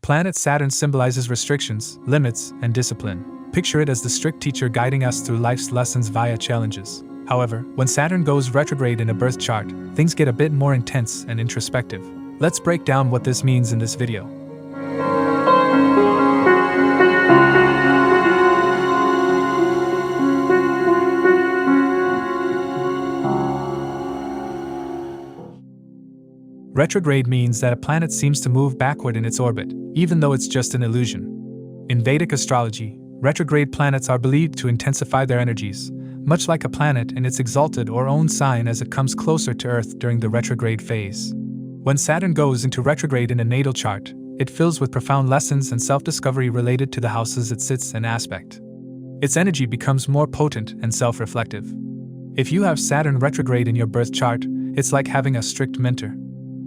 planet Saturn symbolizes restrictions, limits, and discipline. Picture it as the strict teacher guiding us through life's lessons via challenges. However, when Saturn goes retrograde in a birth chart, things get a bit more intense and introspective. Let's break down what this means in this video. Retrograde means that a planet seems to move backward in its orbit, even though it's just an illusion. In Vedic astrology, retrograde planets are believed to intensify their energies, much like a planet in its exalted or own sign as it comes closer to Earth during the retrograde phase. When Saturn goes into retrograde in a natal chart, it fills with profound lessons and self-discovery related to the houses it sits in aspect. Its energy becomes more potent and self-reflective. If you have Saturn retrograde in your birth chart, it's like having a strict mentor.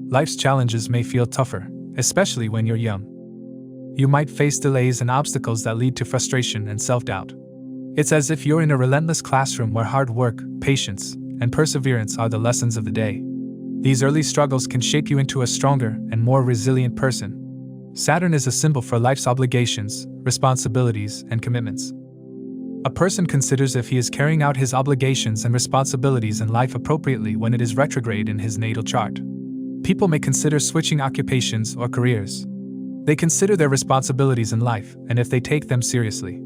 Life's challenges may feel tougher, especially when you're young. You might face delays and obstacles that lead to frustration and self-doubt. It's as if you're in a relentless classroom where hard work, patience, and perseverance are the lessons of the day. These early struggles can shape you into a stronger and more resilient person. Saturn is a symbol for life's obligations, responsibilities, and commitments. A person considers if he is carrying out his obligations and responsibilities in life appropriately when it is retrograde in his natal chart. People may consider switching occupations or careers. They consider their responsibilities in life, and if they take them seriously,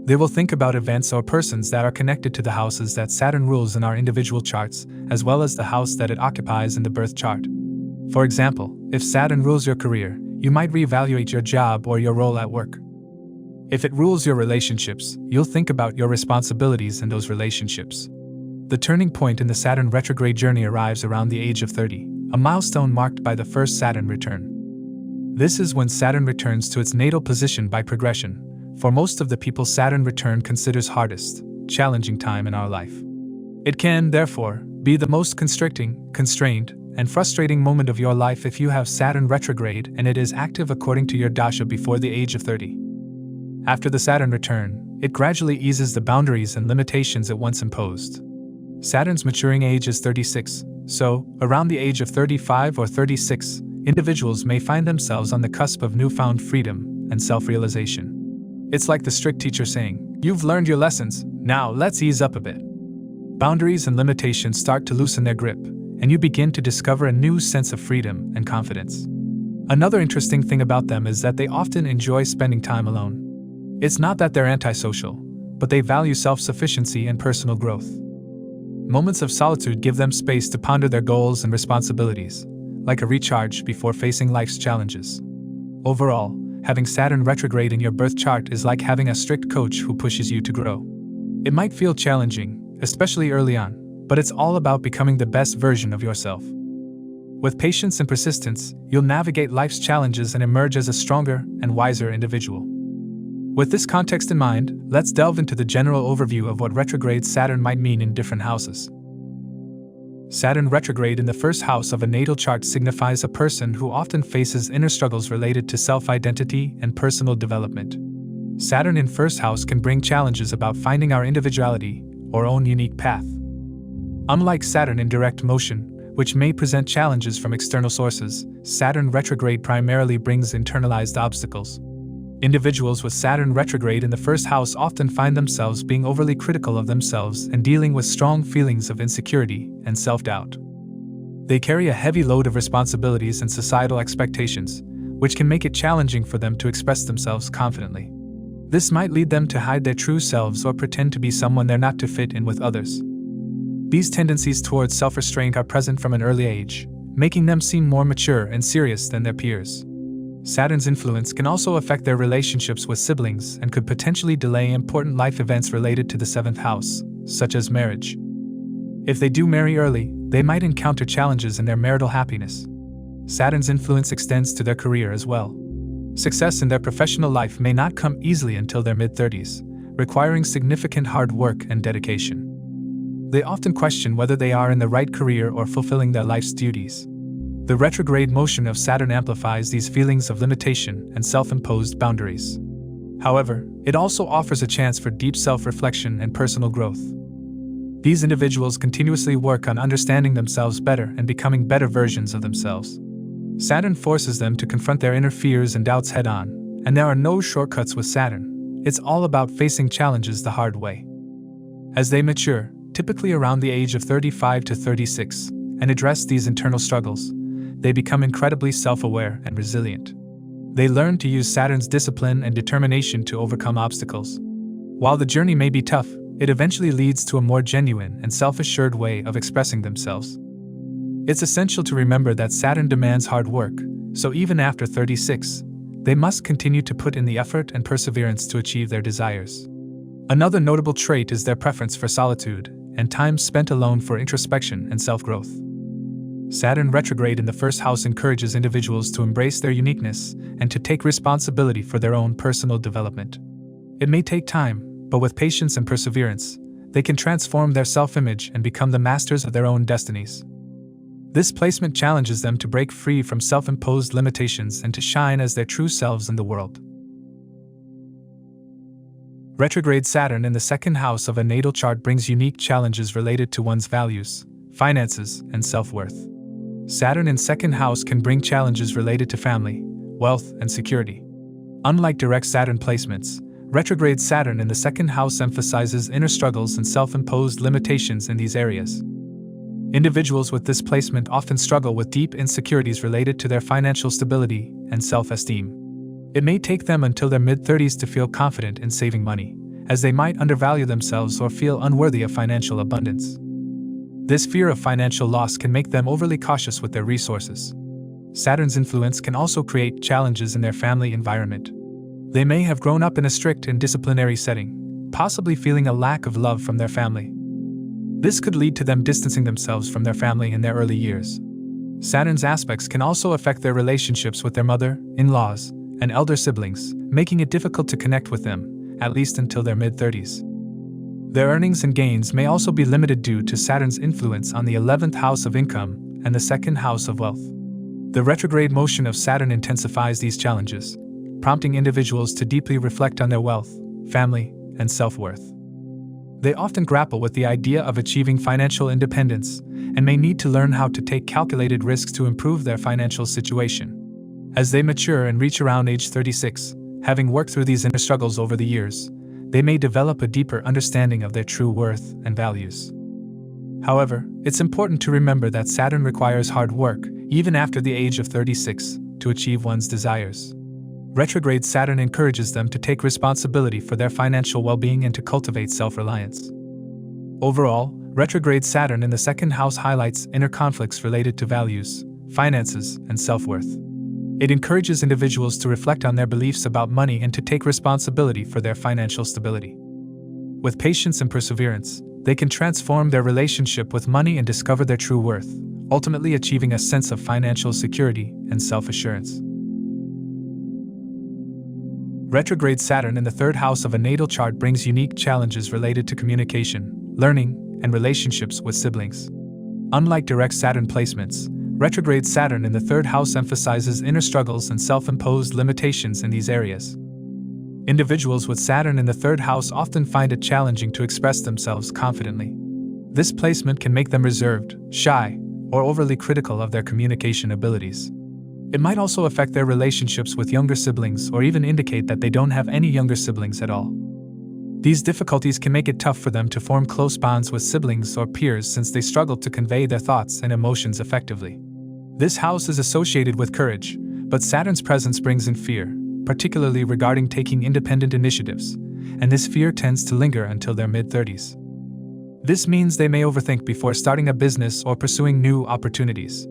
they will think about events or persons that are connected to the houses that Saturn rules in our individual charts, as well as the house that it occupies in the birth chart. For example, if Saturn rules your career, you might reevaluate your job or your role at work. If it rules your relationships, you'll think about your responsibilities in those relationships. The turning point in the Saturn retrograde journey arrives around the age of 30. A milestone marked by the first Saturn return. This is when Saturn returns to its natal position by progression. For most of the people, Saturn return considers hardest, challenging time in our life. It can, therefore, be the most constricting, constrained, and frustrating moment of your life if you have Saturn retrograde and it is active according to your dasha before the age of 30. After the Saturn return, it gradually eases the boundaries and limitations it once imposed. Saturn's maturing age is 36. So, around the age of 35 or 36, individuals may find themselves on the cusp of newfound freedom and self-realization. It's like the strict teacher saying, "You've learned your lessons, now let's ease up a bit." Boundaries and limitations start to loosen their grip, and you begin to discover a new sense of freedom and confidence. Another interesting thing about them is that they often enjoy spending time alone. It's not that they're antisocial, but they value self-sufficiency and personal growth. Moments of solitude give them space to ponder their goals and responsibilities, like a recharge before facing life's challenges. Overall, having Saturn retrograde in your birth chart is like having a strict coach who pushes you to grow. It might feel challenging, especially early on, but it's all about becoming the best version of yourself. With patience and persistence, you'll navigate life's challenges and emerge as a stronger and wiser individual. With this context in mind, let's delve into the general overview of what retrograde Saturn might mean in different houses. Saturn retrograde in the first house of a natal chart signifies a person who often faces inner struggles related to self-identity and personal development. Saturn in first house can bring challenges about finding our individuality or own unique path. Unlike Saturn in direct motion, which may present challenges from external sources, Saturn retrograde primarily brings internalized obstacles. Individuals with Saturn retrograde in the first house often find themselves being overly critical of themselves and dealing with strong feelings of insecurity and self-doubt. They carry a heavy load of responsibilities and societal expectations, which can make it challenging for them to express themselves confidently. This might lead them to hide their true selves or pretend to be someone they're not to fit in with others. These tendencies towards self-restraint are present from an early age, making them seem more mature and serious than their peers. Saturn's influence can also affect their relationships with siblings and could potentially delay important life events related to the 7th house, such as marriage. If they do marry early, they might encounter challenges in their marital happiness. Saturn's influence extends to their career as well. Success in their professional life may not come easily until their mid-30s, requiring significant hard work and dedication. They often question whether they are in the right career or fulfilling their life's duties. The retrograde motion of Saturn amplifies these feelings of limitation and self-imposed boundaries. However, it also offers a chance for deep self-reflection and personal growth. These individuals continuously work on understanding themselves better and becoming better versions of themselves. Saturn forces them to confront their inner fears and doubts head on, and there are no shortcuts with Saturn. It's all about facing challenges the hard way. As they mature, typically around the age of 35 to 36, and address these internal struggles, they become incredibly self-aware and resilient. They learn to use Saturn's discipline and determination to overcome obstacles. While the journey may be tough, it eventually leads to a more genuine and self-assured way of expressing themselves. It's essential to remember that Saturn demands hard work, so even after 36, they must continue to put in the effort and perseverance to achieve their desires. Another notable trait is their preference for solitude and time spent alone for introspection and self-growth. Saturn retrograde in the first house encourages individuals to embrace their uniqueness and to take responsibility for their own personal development. It may take time, but with patience and perseverance, they can transform their self-image and become the masters of their own destinies. This placement challenges them to break free from self-imposed limitations and to shine as their true selves in the world. Retrograde Saturn in the second house of a natal chart brings unique challenges related to one's values, finances, and self-worth. Saturn in second house can bring challenges related to family, wealth, and security. Unlike direct Saturn placements, retrograde Saturn in the second house emphasizes inner struggles and self-imposed limitations in these areas. Individuals with this placement often struggle with deep insecurities related to their financial stability and self-esteem. It may take them until their mid-30s to feel confident in saving money, as they might undervalue themselves or feel unworthy of financial abundance. This fear of financial loss can make them overly cautious with their resources. Saturn's influence can also create challenges in their family environment. They may have grown up in a strict and disciplinary setting, possibly feeling a lack of love from their family. This could lead to them distancing themselves from their family in their early years. Saturn's aspects can also affect their relationships with their mother, in-laws, and elder siblings, making it difficult to connect with them, at least until their mid-30s. Their earnings and gains may also be limited due to Saturn's influence on the 11th house of income and the second house of wealth. The retrograde motion of Saturn intensifies these challenges, prompting individuals to deeply reflect on their wealth, family, and self-worth. They often grapple with the idea of achieving financial independence and may need to learn how to take calculated risks to improve their financial situation. As they mature and reach around age 36, having worked through these inner struggles over the years, they may develop a deeper understanding of their true worth and values. However, it's important to remember that Saturn requires hard work, even after the age of 36, to achieve one's desires. Retrograde Saturn encourages them to take responsibility for their financial well-being and to cultivate self-reliance. Overall, retrograde Saturn in the second house highlights inner conflicts related to values, finances, and self-worth. It encourages individuals to reflect on their beliefs about money and to take responsibility for their financial stability. With patience and perseverance, they can transform their relationship with money and discover their true worth, ultimately achieving a sense of financial security and self-assurance. Retrograde Saturn in the third house of a natal chart brings unique challenges related to communication, learning, and relationships with siblings. Unlike direct Saturn placements, retrograde Saturn in the third house emphasizes inner struggles and self-imposed limitations in these areas. Individuals with Saturn in the third house often find it challenging to express themselves confidently. This placement can make them reserved, shy, or overly critical of their communication abilities. It might also affect their relationships with younger siblings or even indicate that they don't have any younger siblings at all. These difficulties can make it tough for them to form close bonds with siblings or peers since they struggle to convey their thoughts and emotions effectively. This house is associated with courage, but Saturn's presence brings in fear, particularly regarding taking independent initiatives, and this fear tends to linger until their mid-30s. This means they may overthink before starting a business or pursuing new opportunities.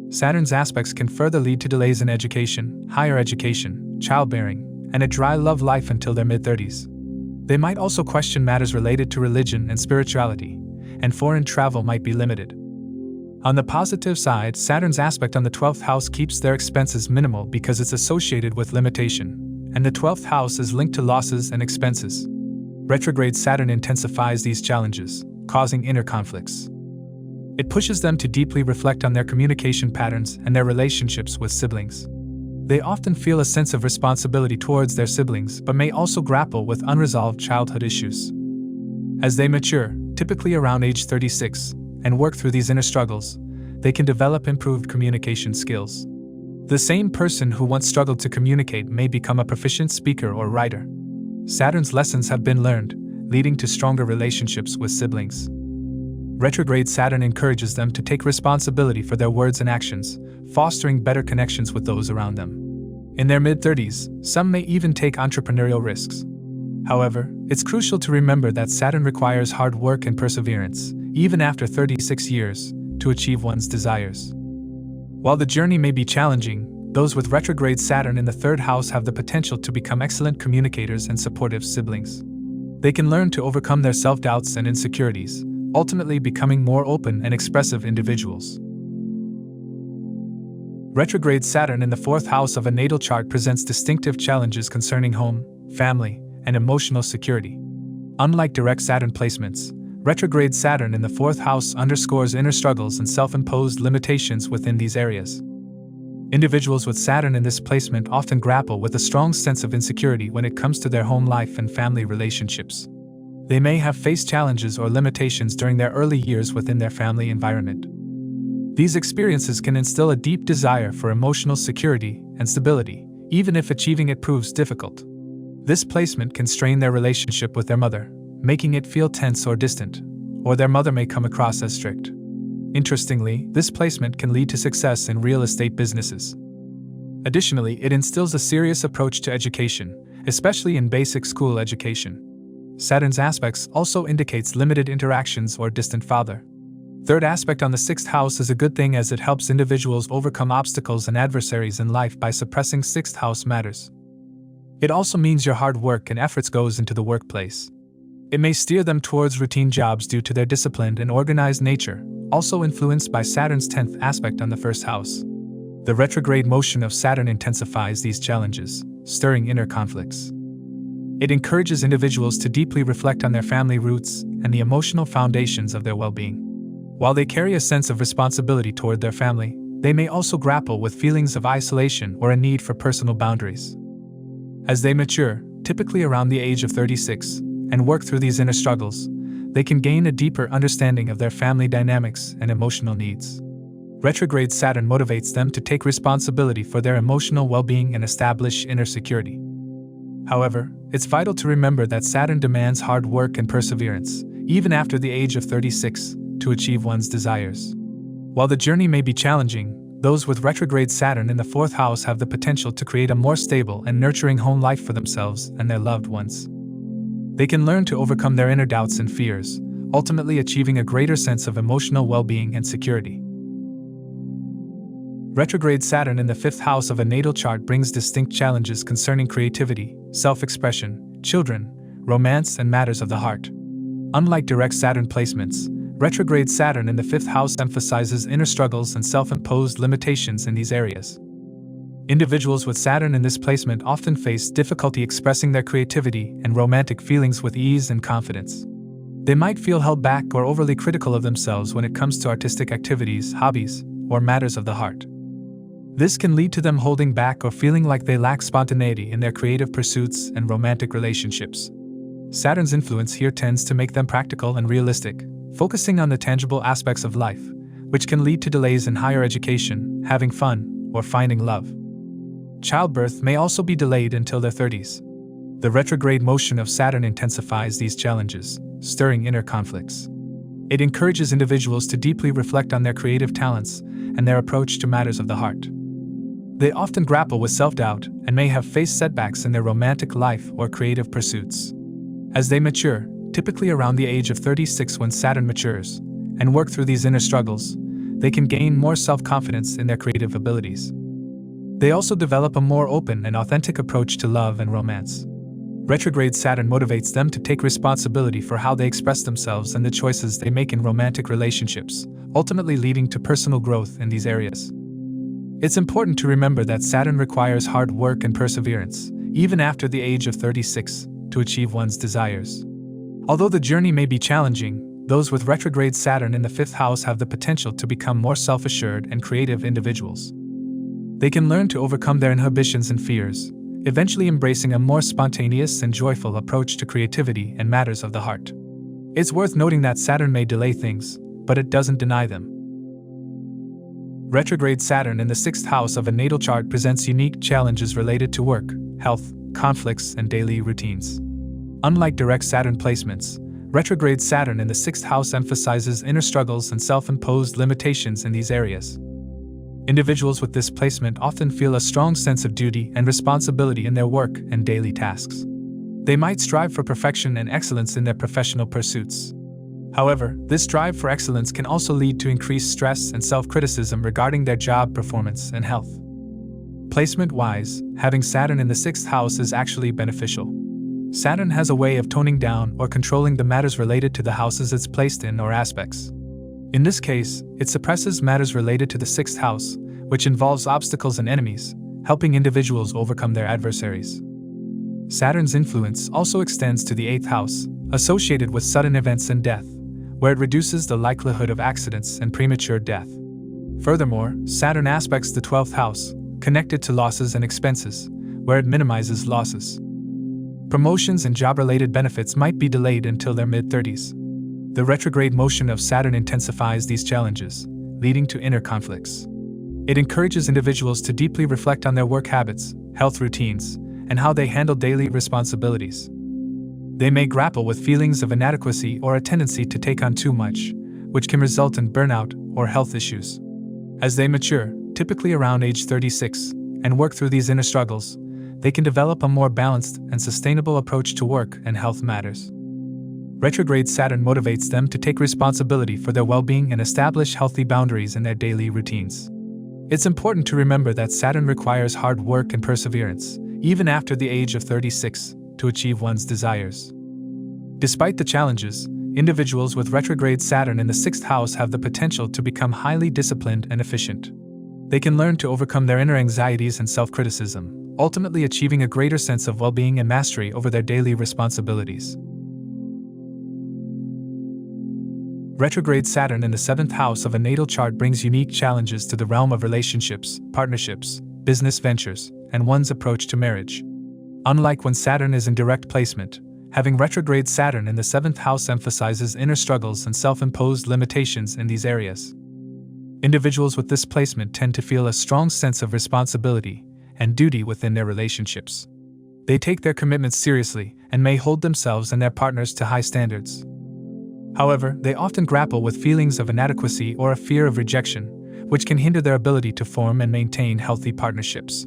Saturn's aspects can further lead to delays in education, higher education, childbearing, and a dry love life until their mid-30s. They might also question matters related to religion and spirituality, and foreign travel might be limited. On the positive side, Saturn's aspect on the 12th house keeps their expenses minimal because it's associated with limitation, and the 12th house is linked to losses and expenses. Retrograde Saturn intensifies these challenges, causing inner conflicts. It pushes them to deeply reflect on their communication patterns and their relationships with siblings. They often feel a sense of responsibility towards their siblings but may also grapple with unresolved childhood issues. As they mature, typically around age 36, and work through these inner struggles, they can develop improved communication skills. The same person who once struggled to communicate may become a proficient speaker or writer. Saturn's lessons have been learned, leading to stronger relationships with siblings. Retrograde Saturn encourages them to take responsibility for their words and actions, fostering better connections with those around them. In their mid-30s, some may even take entrepreneurial risks. However, it's crucial to remember that Saturn requires hard work and perseverance, even after 36 years, to achieve one's desires. While the journey may be challenging, those with retrograde Saturn in the third house have the potential to become excellent communicators and supportive siblings. They can learn to overcome their self-doubts and insecurities, ultimately becoming more open and expressive individuals. Retrograde Saturn in the fourth house of a natal chart presents distinctive challenges concerning home, family, and emotional security. Unlike direct Saturn placements, retrograde Saturn in the fourth house underscores inner struggles and self-imposed limitations within these areas. Individuals with Saturn in this placement often grapple with a strong sense of insecurity when it comes to their home life and family relationships. They may have faced challenges or limitations during their early years within their family environment. These experiences can instill a deep desire for emotional security and stability, even if achieving it proves difficult. This placement can strain their relationship with their mother, making it feel tense or distant, or their mother may come across as strict. Interestingly, this placement can lead to success in real estate businesses. Additionally, it instills a serious approach to education, especially in basic school education. Saturn's aspects also indicates limited interactions or distant father. Third aspect on the sixth house is a good thing as it helps individuals overcome obstacles and adversaries in life by suppressing sixth house matters. It also means your hard work and efforts goes into the workplace. It may steer them towards routine jobs due to their disciplined and organized nature, also influenced by Saturn's 10th aspect on the first house. The retrograde motion of Saturn intensifies these challenges, stirring inner conflicts. It encourages individuals to deeply reflect on their family roots and the emotional foundations of their well-being. While they carry a sense of responsibility toward their family, they may also grapple with feelings of isolation or a need for personal boundaries. As they mature, typically around the age of 36, and work through these inner struggles, they can gain a deeper understanding of their family dynamics and emotional needs. Retrograde Saturn motivates them to take responsibility for their emotional well-being and establish inner security. However, it's vital to remember that Saturn demands hard work and perseverance, even after the age of 36, to achieve one's desires. While the journey may be challenging, those with retrograde Saturn in the fourth house have the potential to create a more stable and nurturing home life for themselves and their loved ones. They can learn to overcome their inner doubts and fears, ultimately achieving a greater sense of emotional well-being and security. Retrograde Saturn in the fifth house of a natal chart brings distinct challenges concerning creativity, self-expression, children, romance, and matters of the heart. Unlike direct Saturn placements, retrograde Saturn in the fifth house emphasizes inner struggles and self-imposed limitations in these areas. Individuals with Saturn in this placement often face difficulty expressing their creativity and romantic feelings with ease and confidence. They might feel held back or overly critical of themselves when it comes to artistic activities, hobbies, or matters of the heart. This can lead to them holding back or feeling like they lack spontaneity in their creative pursuits and romantic relationships. Saturn's influence here tends to make them practical and realistic, focusing on the tangible aspects of life, which can lead to delays in higher education, having fun, or finding love. Childbirth may also be delayed until their 30s. The retrograde motion of Saturn intensifies these challenges, stirring inner conflicts. It encourages individuals to deeply reflect on their creative talents and their approach to matters of the heart. They often grapple with self-doubt and may have faced setbacks in their romantic life or creative pursuits. As they mature, typically around the age of 36 when Saturn matures, and work through these inner struggles, they can gain more self-confidence in their creative abilities. They also develop a more open and authentic approach to love and romance. Retrograde Saturn motivates them to take responsibility for how they express themselves and the choices they make in romantic relationships, ultimately leading to personal growth in these areas. It's important to remember that Saturn requires hard work and perseverance, even after the age of 36, to achieve one's desires. Although the journey may be challenging, those with retrograde Saturn in the fifth house have the potential to become more self-assured and creative individuals. They can learn to overcome their inhibitions and fears, eventually embracing a more spontaneous and joyful approach to creativity and matters of the heart. It's worth noting that Saturn may delay things, but it doesn't deny them. Retrograde Saturn in the 6th house of a natal chart presents unique challenges related to work, health, conflicts, and daily routines. Unlike direct Saturn placements, retrograde Saturn in the 6th house emphasizes inner struggles and self-imposed limitations in these areas. Individuals with this placement often feel a strong sense of duty and responsibility in their work and daily tasks. They might strive for perfection and excellence in their professional pursuits. However, this drive for excellence can also lead to increased stress and self-criticism regarding their job performance and health. Placement-wise, having Saturn in the 6th house is actually beneficial. Saturn has a way of toning down or controlling the matters related to the houses it's placed in or aspects. In this case, it suppresses matters related to the 6th house, which involves obstacles and enemies, helping individuals overcome their adversaries. Saturn's influence also extends to the 8th house, associated with sudden events and death, where it reduces the likelihood of accidents and premature death. Furthermore, Saturn aspects the 12th house, connected to losses and expenses, where it minimizes losses. Promotions and job-related benefits might be delayed until their mid-30s. The retrograde motion of Saturn intensifies these challenges, leading to inner conflicts. It encourages individuals to deeply reflect on their work habits, health routines, and how they handle daily responsibilities. They may grapple with feelings of inadequacy or a tendency to take on too much, which can result in burnout or health issues. As they mature, typically around age 36, and work through these inner struggles, they can develop a more balanced and sustainable approach to work and health matters. Retrograde Saturn motivates them to take responsibility for their well-being and establish healthy boundaries in their daily routines. It's important to remember that Saturn requires hard work and perseverance, even after the age of 36, to achieve one's desires. Despite the challenges, individuals with retrograde Saturn in the 6th house have the potential to become highly disciplined and efficient. They can learn to overcome their inner anxieties and self-criticism, ultimately achieving a greater sense of well-being and mastery over their daily responsibilities. Retrograde Saturn in the 7th house of a natal chart brings unique challenges to the realm of relationships, partnerships, business ventures, and one's approach to marriage. Unlike when Saturn is in direct placement, having retrograde Saturn in the 7th house emphasizes inner struggles and self-imposed limitations in these areas. Individuals with this placement tend to feel a strong sense of responsibility and duty within their relationships. They take their commitments seriously and may hold themselves and their partners to high standards. However, they often grapple with feelings of inadequacy or a fear of rejection, which can hinder their ability to form and maintain healthy partnerships.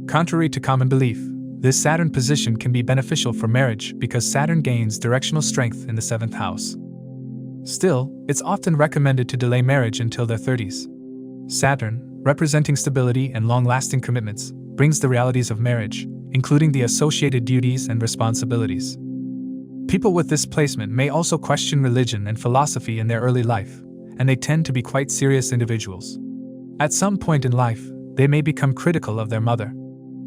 Contrary to common belief, this Saturn position can be beneficial for marriage because Saturn gains directional strength in the 7th house. Still, it's often recommended to delay marriage until their 30s. Saturn, representing stability and long-lasting commitments, brings the realities of marriage, including the associated duties and responsibilities. People with this placement may also question religion and philosophy in their early life, and they tend to be quite serious individuals. At some point in life, they may become critical of their mother.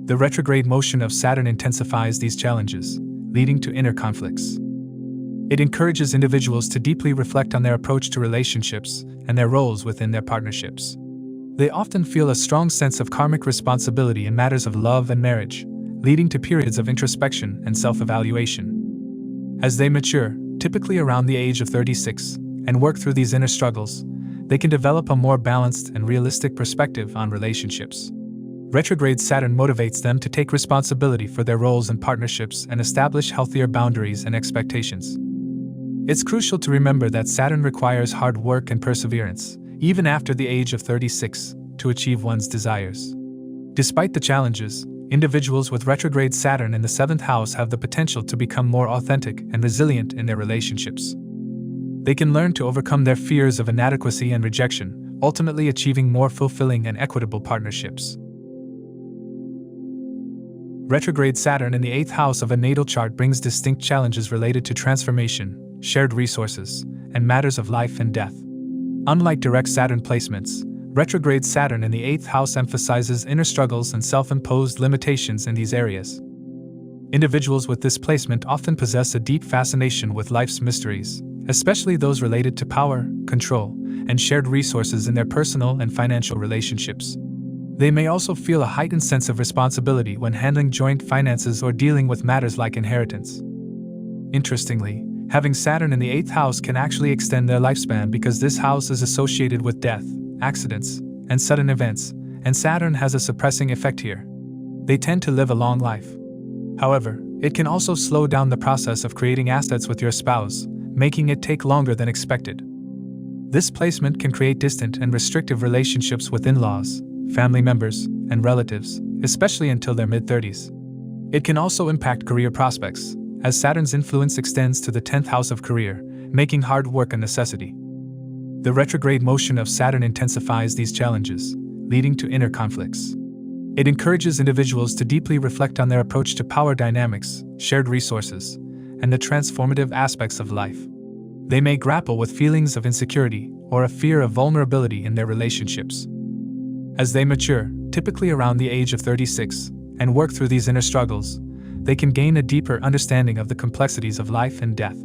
The retrograde motion of Saturn intensifies these challenges, leading to inner conflicts. It encourages individuals to deeply reflect on their approach to relationships and their roles within their partnerships. They often feel a strong sense of karmic responsibility in matters of love and marriage, leading to periods of introspection and self-evaluation. As they mature, typically around the age of 36, and work through these inner struggles, they can develop a more balanced and realistic perspective on relationships. Retrograde Saturn motivates them to take responsibility for their roles and partnerships and establish healthier boundaries and expectations. It's crucial to remember that Saturn requires hard work and perseverance, even after the age of 36, to achieve one's desires. Despite the challenges, individuals with retrograde Saturn in the 7th house have the potential to become more authentic and resilient in their relationships. They can learn to overcome their fears of inadequacy and rejection, ultimately achieving more fulfilling and equitable partnerships. Retrograde Saturn in the 8th house of a natal chart brings distinct challenges related to transformation, shared resources, and matters of life and death. Unlike direct Saturn placements, retrograde Saturn in the 8th house emphasizes inner struggles and self-imposed limitations in these areas. Individuals with this placement often possess a deep fascination with life's mysteries, especially those related to power, control, and shared resources in their personal and financial relationships. They may also feel a heightened sense of responsibility when handling joint finances or dealing with matters like inheritance. Interestingly, having Saturn in the 8th house can actually extend their lifespan because this house is associated with death, accidents, and sudden events, and Saturn has a suppressing effect here. They tend to live a long life. However, it can also slow down the process of creating assets with your spouse, making it take longer than expected. This placement can create distant and restrictive relationships with in-laws, family members, and relatives, especially until their mid-30s. It can also impact career prospects, as Saturn's influence extends to the 10th house of career, making hard work a necessity. The retrograde motion of Saturn intensifies these challenges, leading to inner conflicts. It encourages individuals to deeply reflect on their approach to power dynamics, shared resources, and the transformative aspects of life. They may grapple with feelings of insecurity or a fear of vulnerability in their relationships. As they mature, typically around the age of 36, and work through these inner struggles, they can gain a deeper understanding of the complexities of life and death.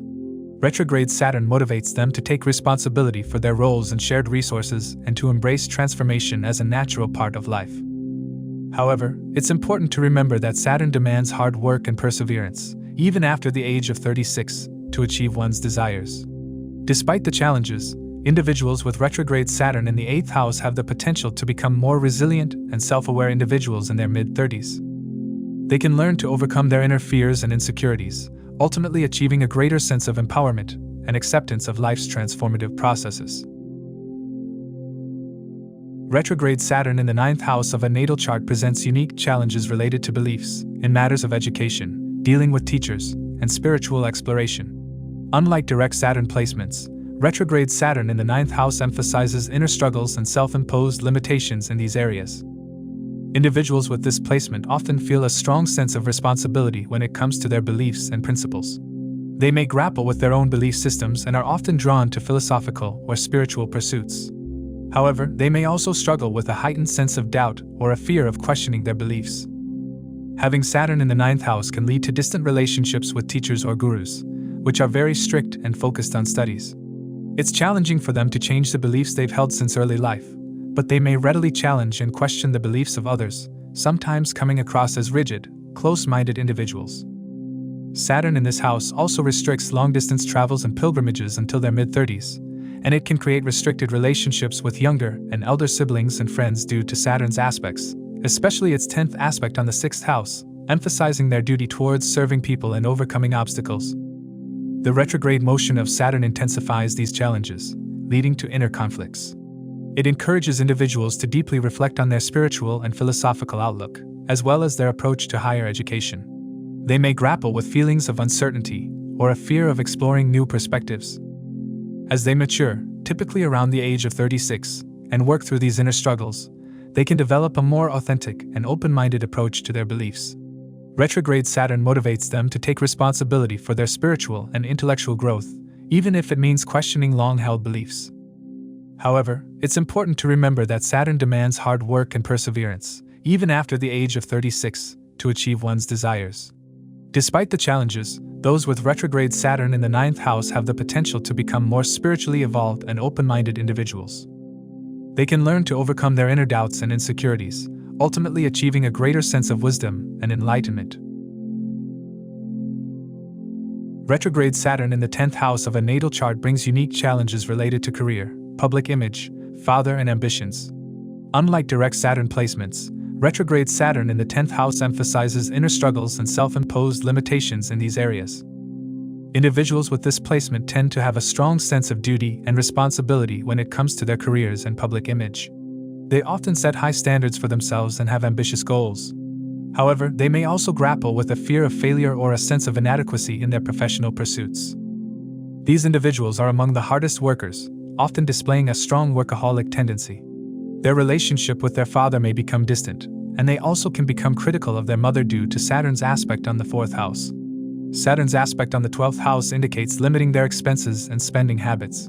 Retrograde Saturn motivates them to take responsibility for their roles and shared resources and to embrace transformation as a natural part of life. However, it's important to remember that Saturn demands hard work and perseverance, even after the age of 36, to achieve one's desires. Despite the challenges, individuals with retrograde Saturn in the 8th house have the potential to become more resilient and self-aware individuals in their mid-30s. They can learn to overcome their inner fears and insecurities, ultimately achieving a greater sense of empowerment and acceptance of life's transformative processes. Retrograde Saturn in the 9th house of a natal chart presents unique challenges related to beliefs in matters of education, dealing with teachers, and spiritual exploration. Unlike direct Saturn placements, retrograde Saturn in the 9th house emphasizes inner struggles and self-imposed limitations in these areas. Individuals with this placement often feel a strong sense of responsibility when it comes to their beliefs and principles. They may grapple with their own belief systems and are often drawn to philosophical or spiritual pursuits. However, they may also struggle with a heightened sense of doubt or a fear of questioning their beliefs. Having Saturn in the 9th house can lead to distant relationships with teachers or gurus, which are very strict and focused on studies. It's challenging for them to change the beliefs they've held since early life, but they may readily challenge and question the beliefs of others, sometimes coming across as rigid, close-minded individuals. Saturn in this house also restricts long-distance travels and pilgrimages until their mid-30s, and it can create restricted relationships with younger and elder siblings and friends due to Saturn's aspects, especially its 10th aspect on the 6th house, emphasizing their duty towards serving people and overcoming obstacles. The retrograde motion of Saturn intensifies these challenges, leading to inner conflicts. It encourages individuals to deeply reflect on their spiritual and philosophical outlook, as well as their approach to higher education. They may grapple with feelings of uncertainty or a fear of exploring new perspectives. As they mature, typically around the age of 36, and work through these inner struggles, they can develop a more authentic and open-minded approach to their beliefs. Retrograde Saturn motivates them to take responsibility for their spiritual and intellectual growth, even if it means questioning long-held beliefs. However, it's important to remember that Saturn demands hard work and perseverance, even after the age of 36, to achieve one's desires. Despite the challenges, those with retrograde Saturn in the 9th house have the potential to become more spiritually evolved and open-minded individuals. They can learn to overcome their inner doubts and insecurities, ultimately achieving a greater sense of wisdom and enlightenment. Retrograde Saturn in the 10th house of a natal chart brings unique challenges related to career, public image, father and ambitions. Unlike direct Saturn placements, retrograde Saturn in the 10th house emphasizes inner struggles and self-imposed limitations in these areas. Individuals with this placement tend to have a strong sense of duty and responsibility when it comes to their careers and public image. They often set high standards for themselves and have ambitious goals. However, they may also grapple with a fear of failure or a sense of inadequacy in their professional pursuits. These individuals are among the hardest workers, often displaying a strong workaholic tendency. Their relationship with their father may become distant, and they also can become critical of their mother due to Saturn's aspect on the 4th house. Saturn's aspect on the 12th house indicates limiting their expenses and spending habits.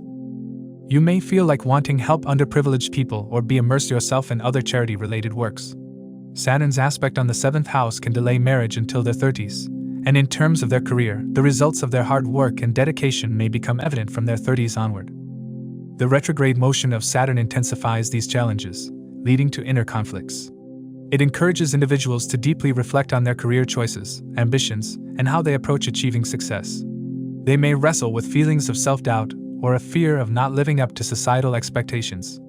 You may feel like wanting help underprivileged people or immerse yourself in other charity-related works. Saturn's aspect on the 7th house can delay marriage until their 30s, and in terms of their career, the results of their hard work and dedication may become evident from their 30s onward. The retrograde motion of Saturn intensifies these challenges, leading to inner conflicts. It encourages individuals to deeply reflect on their career choices, ambitions, and how they approach achieving success. They may wrestle with feelings of self-doubt or a fear of not living up to societal expectations.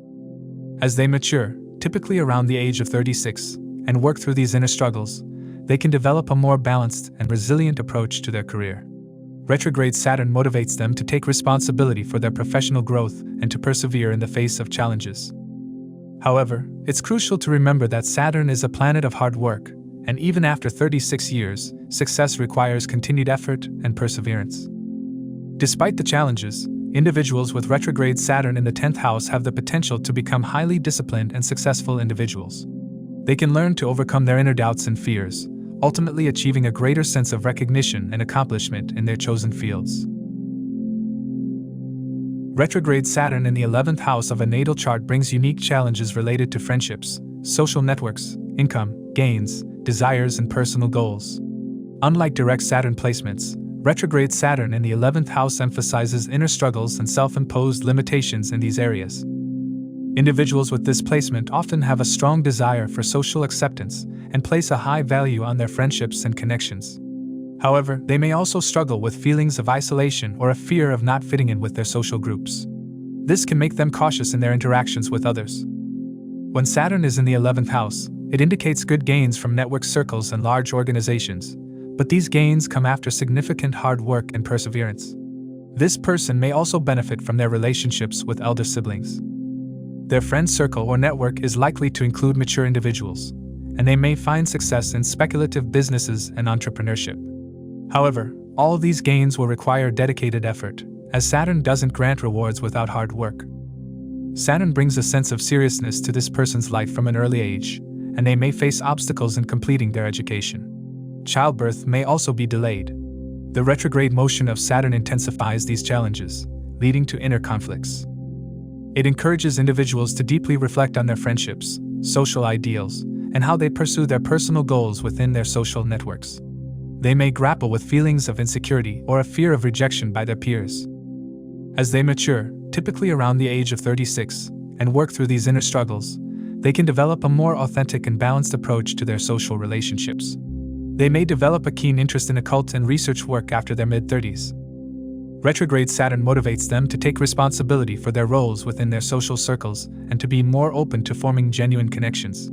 As they mature, typically around the age of 36, and work through these inner struggles, they can develop a more balanced and resilient approach to their career. Retrograde Saturn motivates them to take responsibility for their professional growth and to persevere in the face of challenges. However, it's crucial to remember that Saturn is a planet of hard work, and even after 36 years, success requires continued effort and perseverance. Despite the challenges, individuals with retrograde Saturn in the 10th house have the potential to become highly disciplined and successful individuals. They can learn to overcome their inner doubts and fears, ultimately achieving a greater sense of recognition and accomplishment in their chosen fields. Retrograde Saturn in the 11th house of a natal chart brings unique challenges related to friendships, social networks, income, gains, desires, and personal goals. Unlike direct Saturn placements, retrograde Saturn in the 11th house emphasizes inner struggles and self-imposed limitations in these areas. Individuals with this placement often have a strong desire for social acceptance and place a high value on their friendships and connections. However, they may also struggle with feelings of isolation or a fear of not fitting in with their social groups. This can make them cautious in their interactions with others. When Saturn is in the 11th house, it indicates good gains from network circles and large organizations, but these gains come after significant hard work and perseverance. This person may also benefit from their relationships with elder siblings. Their friend circle or network is likely to include mature individuals, and they may find success in speculative businesses and entrepreneurship. However, all of these gains will require dedicated effort, as Saturn doesn't grant rewards without hard work. Saturn brings a sense of seriousness to this person's life from an early age, and they may face obstacles in completing their education. Childbirth may also be delayed. The retrograde motion of Saturn intensifies these challenges, leading to inner conflicts. It encourages individuals to deeply reflect on their friendships, social ideals, and how they pursue their personal goals within their social networks. They may grapple with feelings of insecurity or a fear of rejection by their peers. As they mature, typically around the age of 36, and work through these inner struggles, they can develop a more authentic and balanced approach to their social relationships. They may develop a keen interest in occult and research work after their mid-30s. Retrograde Saturn motivates them to take responsibility for their roles within their social circles and to be more open to forming genuine connections.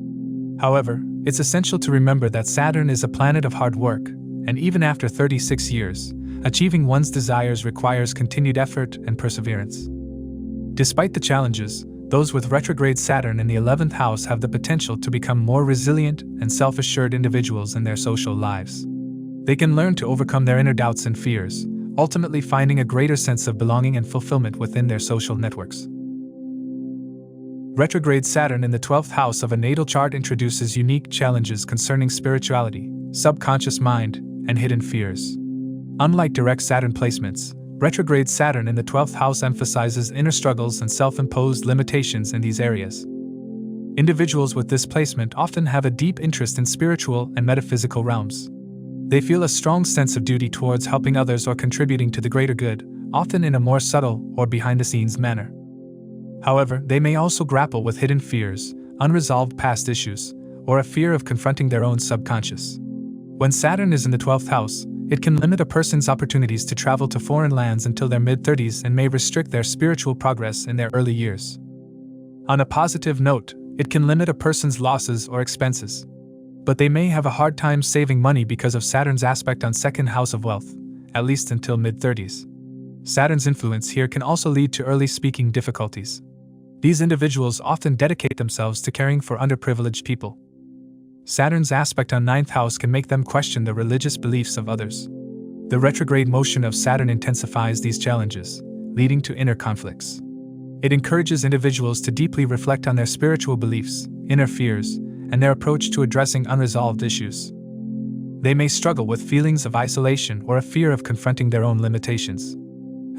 However, it's essential to remember that Saturn is a planet of hard work, and even after 36 years, achieving one's desires requires continued effort and perseverance. Despite the challenges, those with retrograde Saturn in the 11th house have the potential to become more resilient and self-assured individuals in their social lives. They can learn to overcome their inner doubts and fears, ultimately finding a greater sense of belonging and fulfillment within their social networks. Retrograde Saturn in the 12th house of a natal chart introduces unique challenges concerning spirituality, subconscious mind, and hidden fears. Unlike direct Saturn placements, retrograde Saturn in the 12th house emphasizes inner struggles and self-imposed limitations in these areas. Individuals with this placement often have a deep interest in spiritual and metaphysical realms. They feel a strong sense of duty towards helping others or contributing to the greater good, often in a more subtle or behind-the-scenes manner. However, they may also grapple with hidden fears, unresolved past issues, or a fear of confronting their own subconscious. When Saturn is in the 12th house, it can limit a person's opportunities to travel to foreign lands until their mid-30s and may restrict their spiritual progress in their early years. On a positive note, it can limit a person's losses or expenses. But they may have a hard time saving money because of Saturn's aspect on second house of wealth, at least until mid-30s. Saturn's influence here can also lead to early speaking difficulties. These individuals often dedicate themselves to caring for underprivileged people. Saturn's aspect on 9th house can make them question the religious beliefs of others. The retrograde motion of Saturn intensifies these challenges, leading to inner conflicts. It encourages individuals to deeply reflect on their spiritual beliefs, inner fears, and their approach to addressing unresolved issues. They may struggle with feelings of isolation or a fear of confronting their own limitations.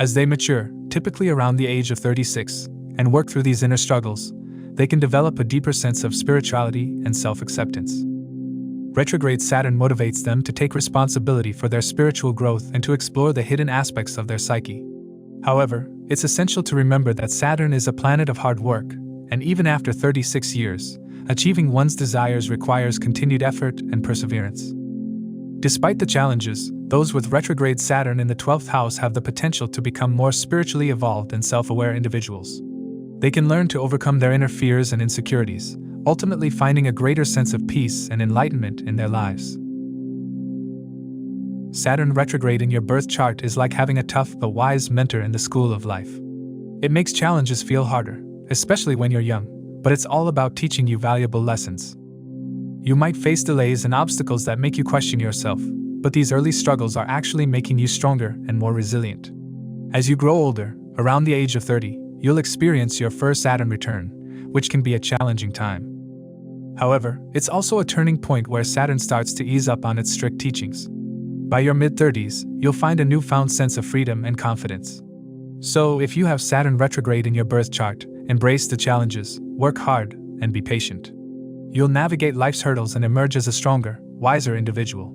As they mature, typically around the age of 36, and work through these inner struggles, they can develop a deeper sense of spirituality and self-acceptance. Retrograde Saturn motivates them to take responsibility for their spiritual growth and to explore the hidden aspects of their psyche. However, it's essential to remember that Saturn is a planet of hard work, and even after 36 years, achieving one's desires requires continued effort and perseverance. Despite the challenges, those with retrograde Saturn in the 12th house have the potential to become more spiritually evolved and self-aware individuals. They can learn to overcome their inner fears and insecurities, ultimately finding a greater sense of peace and enlightenment in their lives. Saturn retrograde in your birth chart is like having a tough but wise mentor in the school of life. It makes challenges feel harder, especially when you're young, but it's all about teaching you valuable lessons. You might face delays and obstacles that make you question yourself, but these early struggles are actually making you stronger and more resilient. As you grow older, around the age of 30, you'll experience your first Saturn return, which can be a challenging time. However, it's also a turning point where Saturn starts to ease up on its strict teachings. By your mid-30s, you'll find a newfound sense of freedom and confidence. So, if you have Saturn retrograde in your birth chart, embrace the challenges, work hard, and be patient. You'll navigate life's hurdles and emerge as a stronger, wiser individual.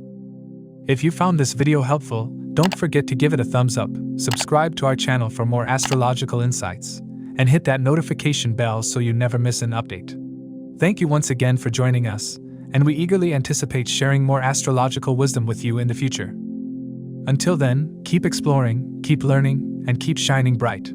If you found this video helpful, don't forget to give it a thumbs up, subscribe to our channel for more astrological insights, and hit that notification bell so you never miss an update. Thank you once again for joining us, and we eagerly anticipate sharing more astrological wisdom with you in the future. Until then, keep exploring, keep learning, and keep shining bright.